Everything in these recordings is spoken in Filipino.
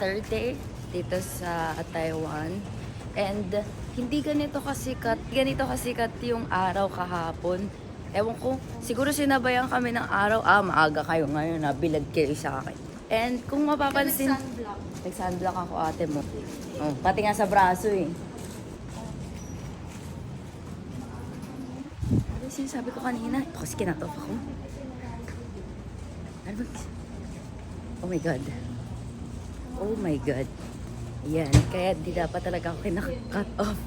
third day dito sa Taiwan. And hindi ganito kasikat yung araw kahapon. Ewan ko, siguro sinabayan kami ng araw. Maaga kayo ngayon, bilad kayo sa akin. And kung mapapansin, nag-sunblock ako ate mo. Oh, pati nga sa braso eh. Ano yung sinasabi ko kanina? Ito kasi kinatof ako. Ano ba? Oh my God. Oh my God. Yan, kaya di dapat talaga ako kinaka-cut off.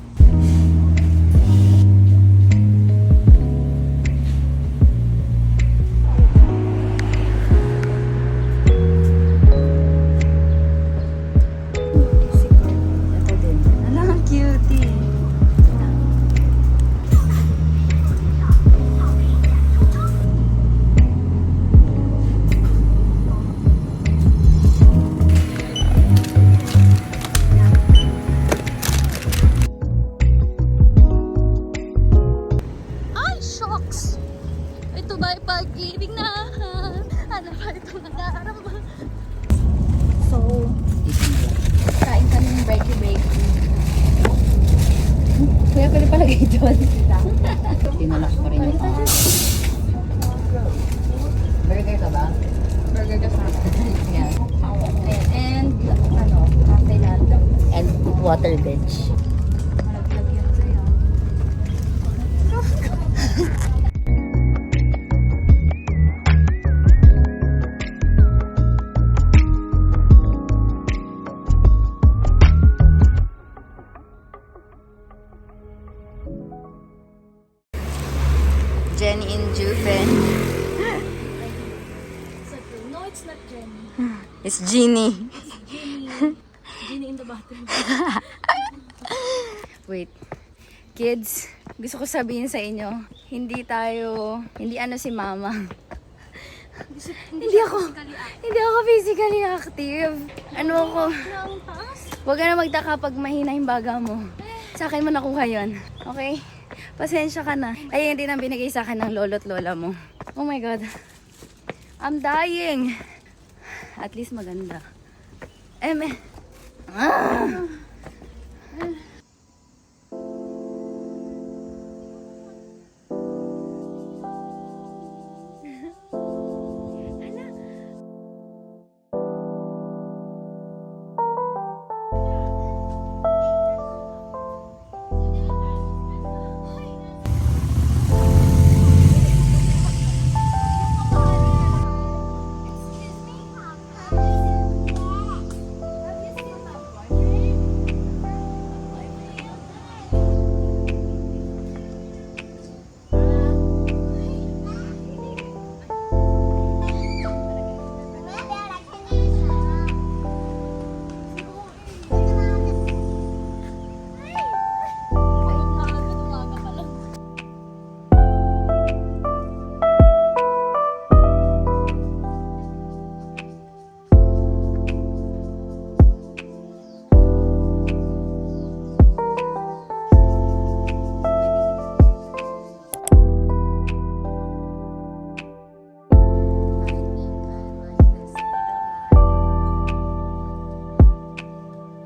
So, kain kami ng Breaky Break. Kuya, pwede palagay doon. Tinalak pa rin yung burger ka ba? Burger ka sa yeah. And, cafe latte. And water bench. Malaglag yan sa'yo. Jenny in Juven. No, it's not Jenny. It's Jeannie. Jenny in the bathroom. Wait. Kids, gusto ko sabihin sa inyo, hindi si mama. Hindi ako physically active. Huwag ka na magtaka pag mahina yung baga mo. Sa akin mo nakuha yun. Okay? Pasensya ka na. Ay, hindi na binigay sa akin ng lolo't lola mo. Oh my God. I'm dying. At least maganda.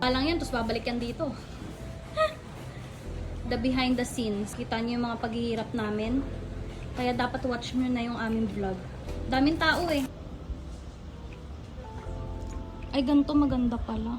Lang yan, tapos babalik yan dito. The behind the scenes. Kita niyo yung mga paghihirap namin. Kaya dapat watch nyo na yung aming vlog. Daming tao eh. Ay, ganito maganda pala.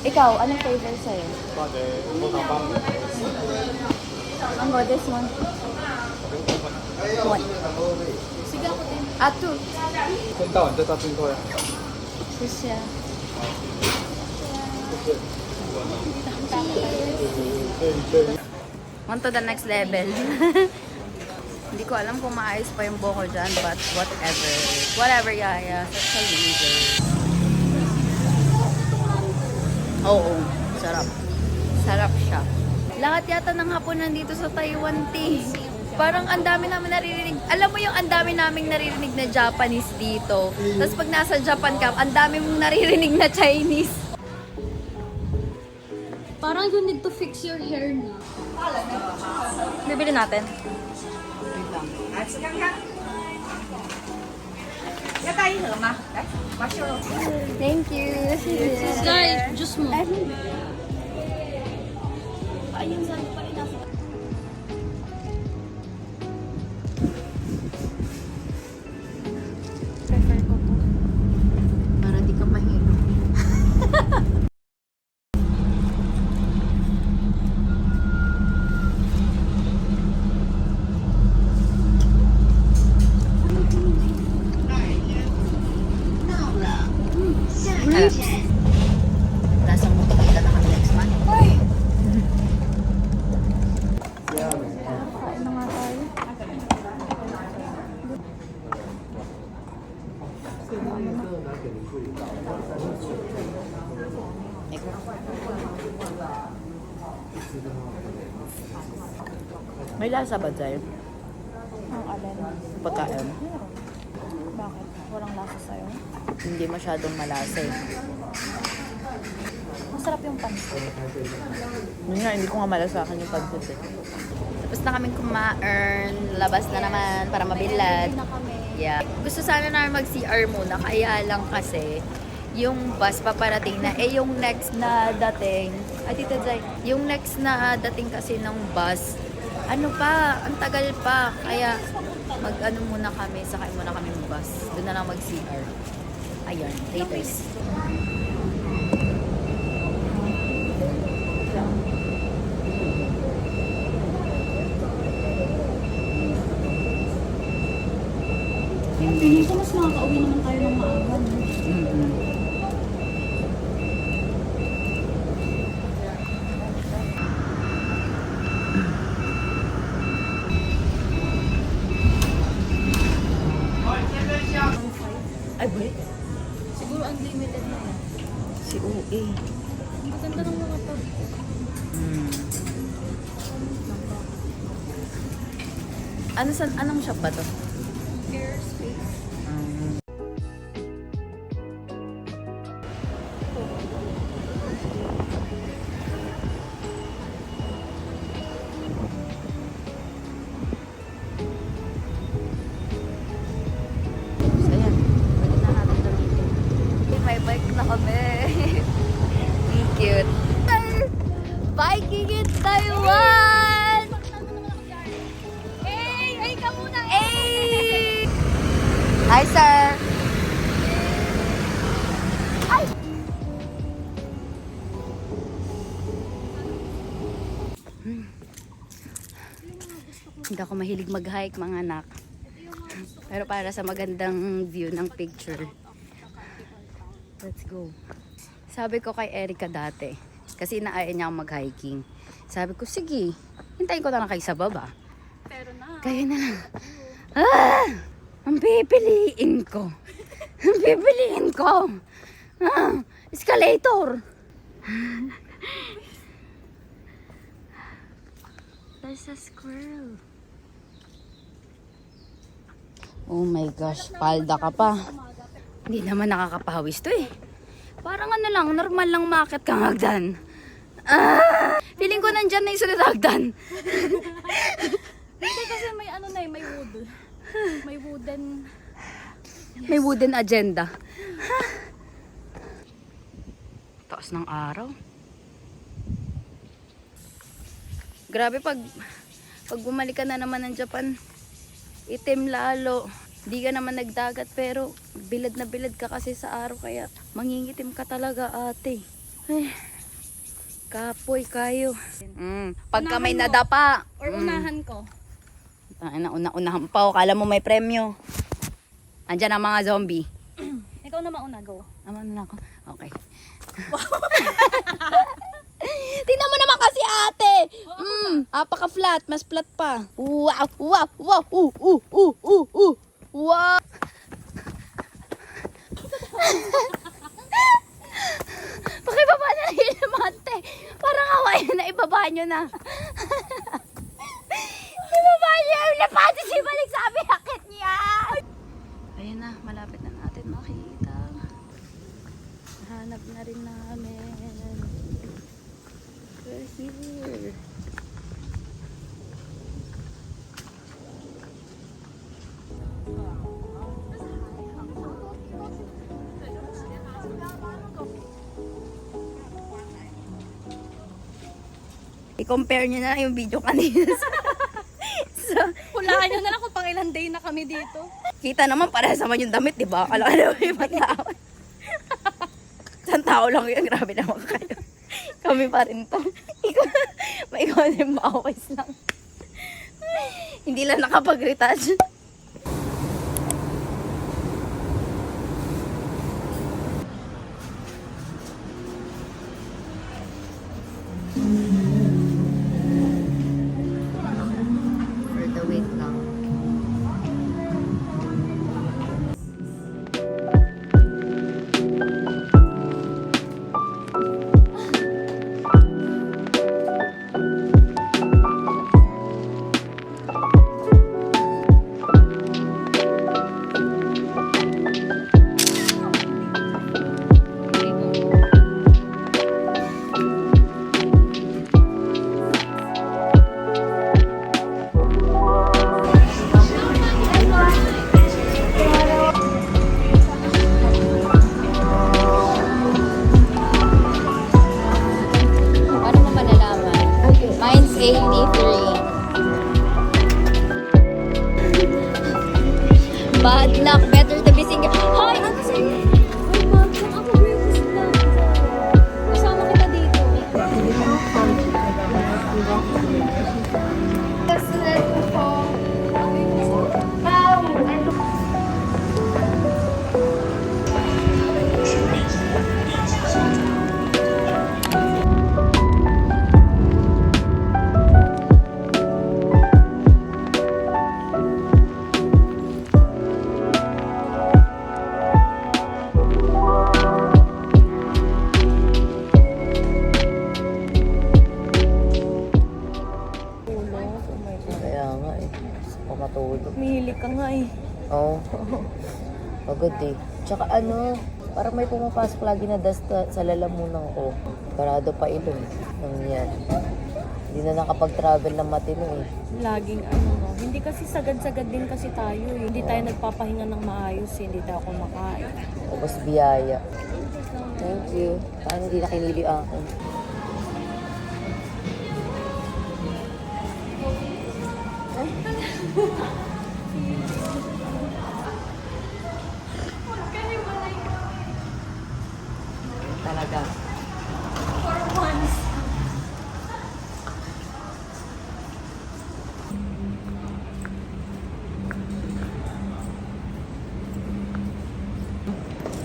Ikaw, anong flavor sa'yo? Mango, this one. One. Sige ako din. Two. 先到你再到最后呀。谢谢。On to the next level. Hindi ko alam kung maayos pa yung buhok ko dyan, but whatever. Whatever, Yaya. Such a loser. Oo, sarap. Sarap siya. Lahat yata ng hapon nandito sa Taiwan, T. Parang ang dami namin naririnig. Alam mo yung ang dami naming naririnig na Japanese dito. Tapos pag nasa Japan ka, ang dami mong naririnig na Chinese. Parang you need to fix your hair na. Bibili natin. Thank you. Guys, juice mo. Prefer ko po. Para di ka mahirap. Lasang mo kita na kami next month. May lasa ba dyan? Ang alin? Pagkain? Bakit? Walang lasa sa'yo? Hindi masyadong malasa eh. Masarap yung pansit. Yun nga, hindi ko nga malasakan yung pancit eh. Tapos na kaming kumain. Labas na naman para mabilad. Na kami. Yeah. Gusto sana namin mag-CR muna. Kaya lang kasi yung bus paparating na. Eh yung next na dating. Ay, Tita Jai. Yung next na dating kasi ng bus. Ano pa? Ang tagal pa. Kaya mag-ano muna kami. Sakay muna kami ng bus. Doon na lang mag-CR. Ayun. Laters. Feeling ko mas makaka-uwi naman tayo ng maaga. No? Ay, wait. Siguro unlimited na yan. Si OA. Ang ganda ng mga to. Anong shop ba to? Airspace. So, ayan. Pwede na natin gamitin. May bike na kami. Ang cute. Biking in Taiwan! Hey! Ay, ka muna! Hey! Hi, sir! Ay! Hindi ako mahilig mag-hike, mga anak. Pero para sa magandang view ng picture. Let's go. Sabi ko kay Erica dati, kasi inaaya niya akong mag-hiking. Sabi ko, sige, hintayin ko na lang kayo sa baba. Pero na. Kaya na lang. Ah! Ang pipiliin ko. Ang pipiliin ko. Ah! Escalator. There's a squirrel. Oh my gosh, palda ka pa. Hindi naman nakakapawis to eh. Parang ano lang, normal lang makakit kang hagdan. Ah! Feeling ko nandyan na yung sunod hagdan. Hindi kasi may ano na eh, may wood. May wooden... May wooden agenda. Taas ng araw. Grabe pag bumalik ka na naman ng Japan, itim lalo. Di ka naman nagdagat pero bilad na bilad ka kasi sa araw kaya mangingitim ka talaga, ate. Ay, kapoy kayo. Pagka may Unahan mo. nadapa. Or unahan ko. Unahan pa. Kala mo may premyo. Andyan ang mga zombie. Ikaw na mauna, go. Naman na ako. Okay. Tingnan mo naman kasi ate! Apaka-flat. Mas flat pa. Wow! Wow! Wow! Wow! Pakibaba na lang yung lamante. Parang awayan na ibaba nyo na. Ibaba nyo yung lamante. Sibalik sabi, akit niya. Ayun na, malapit na natin makita. Hanap na rin namin. We're here. I-compare nyo na yung video kanina. So, Hulaan nyo na lang kung pang ilang day na kami dito. kita naman parehas naman yung damit, di ba? Akala ka naman yung ibang tao. Isang tao lang yun. Grabe naman kayo. Kami pa rin to. Ikaw din maawais lang. Hindi lang nakapag-retouch. For the wait lang. Paano mo malalaman? Mine's 83. Bad luck, better to be single. Hoy! Ano sa'yo? Ay, ma'am, kung ako breakfast lang. Kasama kita dito. Kaya nga eh. Pumatulog. Mihilig ka nga eh. Oo. Pagod eh. Tsaka ano, parang may pumapasok lagi na dust sa lalamunan ko. Parado pa ilong ng yan. Hindi na nakapag-travel ng matino eh. Laging ano no. Hindi kasi sagad-sagad din kasi tayo eh. Hindi tayo nagpapahinga ng maayos eh. Hindi tayo kumakain. Tapos biyaya. Thank you. Paano hindi nakinili ako? Talaga. For once.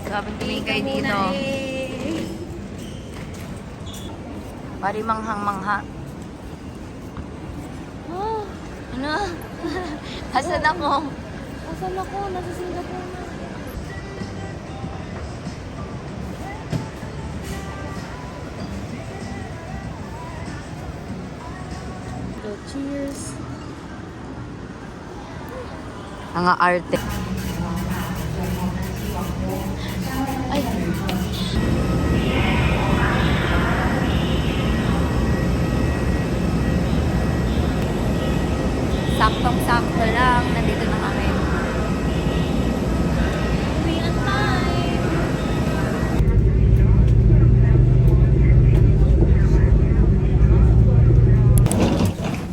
Grabe tingin kayo dito. Pari manghang-mangha. Ah, Ano? Asan ako? asan ako? Nasa Singapore na. So, cheers. Ang arte. Ay. Saktong-sakto lang. Nandito na kami. Korean time.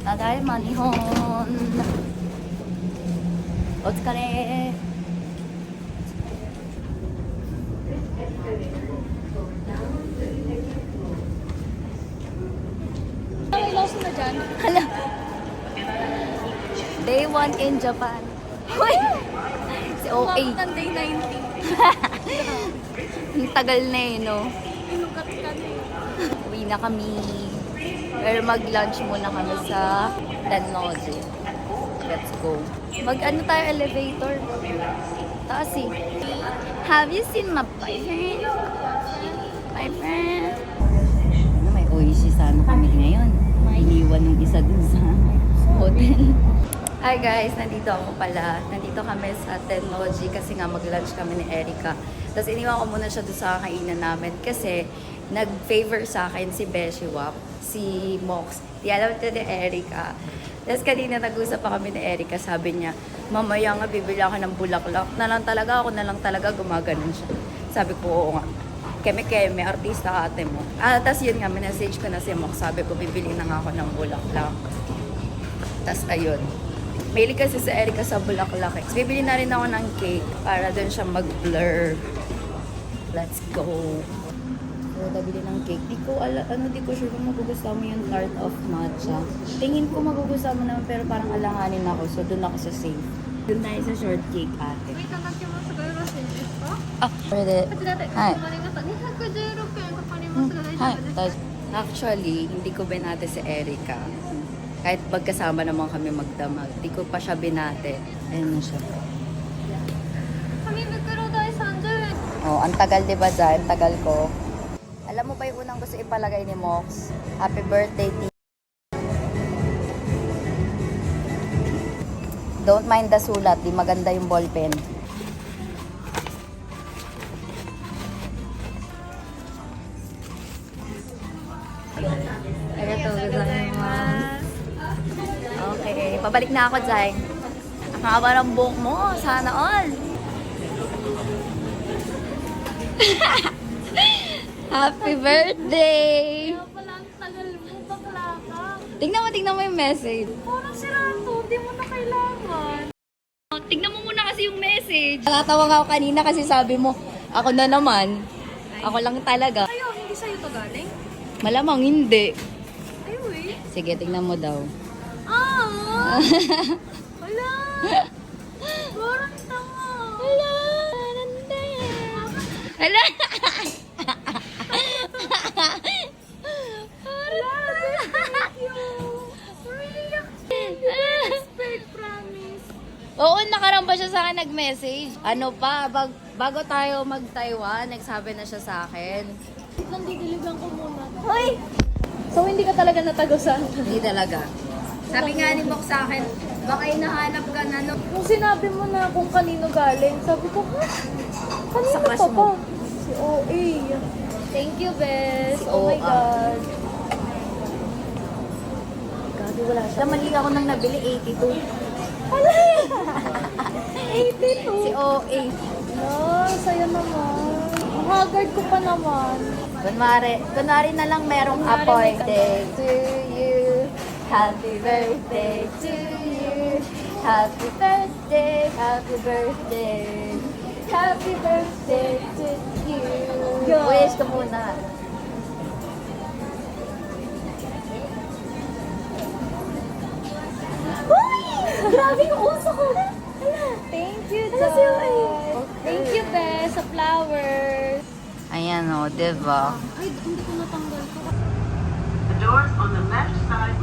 Tadaima nihon. Otsukare. May lost na dyan. Hala. Day 1 in Japan. Hoy! Si OA. Umabot ng day 90. Ang tagal na eh, no? Inugat ka na eh. Uwi na kami. Pero mag-lunch muna kami sa Tennoji. Let's go. Mag-ano tayo elevator? Taas eh. Have you seen my boyfriend? Boyfriend? Ano, may oasis sana kami ngayon. Iniwan ng isa dun sa hotel. Hi guys, nandito ako pala. Nandito kami sa Tennoji kasi nga mag-lunch kami ni Erica. Tapos iniwan ko muna siya doon sa kainan namin kasi nag-favor sa akin si Beshi Wap, si Mox. Di alam ito ni Erica. Tapos kanina nag-usap pa kami ni Erica, sabi niya, mamaya nga bibili ako ng bulaklak. Na lang talaga gumaganon siya. Sabi ko, oo nga. Keme-keme, artista ate mo. Tapos yun nga, message ko na si Mox. Sabi ko, bibili na nga ako ng bulaklak. Tapos ayun. Mahilig kasi sa Erica sa bulaklak. So, bibili na rin ako ng cake para doon siya mag-blur. Let's go. So, nabili ng cake. Di ko sure kung magugustuhan mo yung tart of matcha. Tingin ko magugustuhan mo naman pero parang alanganin ako. So, doon ako sa safe. Doon tayo sa shortcake ate. Ah, pwede. Hi. Hi. Actually, hindi ko binate si Erica. Kahit magkasama naman kami magdamag. Di ko pa siya binate. Ayun na siya. Oh, ang tagal diba dyan? Ang tagal ko. Alam mo ba yung unang gusto ipalagay ni Mox? Happy birthday, T. Don't mind the sulat. Di maganda yung ballpen. Arigatou gozaimasu. Okay, pabalik na ako dyan. Ang haba ng buhok mo. Sana all. Happy birthday! Kaya pala ang tagal mo, bakla ka. Tingnan mo yung message. Parang sirato, di mo na kailangan. Tingnan mo muna kasi yung message. Nakatawa ako kanina kasi sabi mo, ako na naman. Ako lang talaga. Ayaw, hindi sa'yo to galing? Malamang hindi. Ayaw eh. Sige, tingnan mo daw. Ah! Wala! Parang tanga. Hala! Hala! Oo, nakaramba siya sa akin nag-message. Ano pa, bago tayo mag-Taiwan, nagsabi na siya sa akin. Nandidiligan ko muna. Hoy! So, hindi ka talaga natagusan? Hindi talaga. Sabi nga ni Bok sa akin, baka hinahanap ka na no. Nung sinabi mo na kung kanino galing, sabi ko, ha? Kanino Sa crush pa mo. ba? Si OA. Thank you, Bes. Si Oh my OA. God. Gabi, wala siya. Mali ako nang nabili, 82. Hala! 82. Si OA. No, sa'yo naman. Ang haggard ko pa naman. Kunwari na lang merong apoy. Birthday to you. Happy birthday to you. Happy birthday, happy birthday. Happy birthday to you. Yeah. Wish ko muna. Uy! Grabe yung uso ko. Thank you, Dad. Thank you, Bes, sa flowers. Ayan o, diba? Ay, hindi ko natanggal ko. The doors on the left side